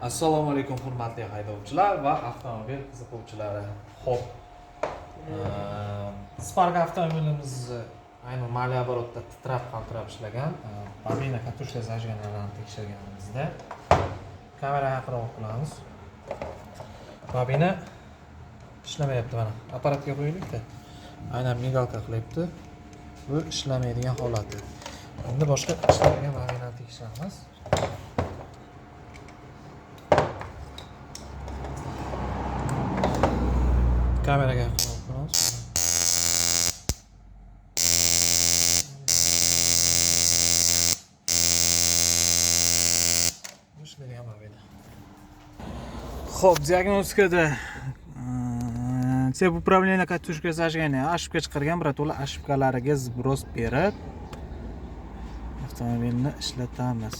Assalomu alaykum hurmatli haydovchilar va avtomobil qiziquvchilari. Xo'p. Spark avtomobilimizni aynan maliya оборотda titrab qaltirab ishlagan. Bobina katushka zajganlarini tekshirganimizda kameraga qarab qilamiz. Bobina ishlamayapti mana. Apparatga qo'yaylik-da. Aynan migalka qilyapti. Bu ishlamaydigan holati. Endi boshqa ishlaydigan bobinani tekshiramiz. Kameraga qarab qilamiz. Ishlaydigan bobina. Xo'p, diagnostikada цепь управления катушка зажигания ошибка chiqargan, birato'la ошибkalariga zibros berib avtomobilni ishlatamiz.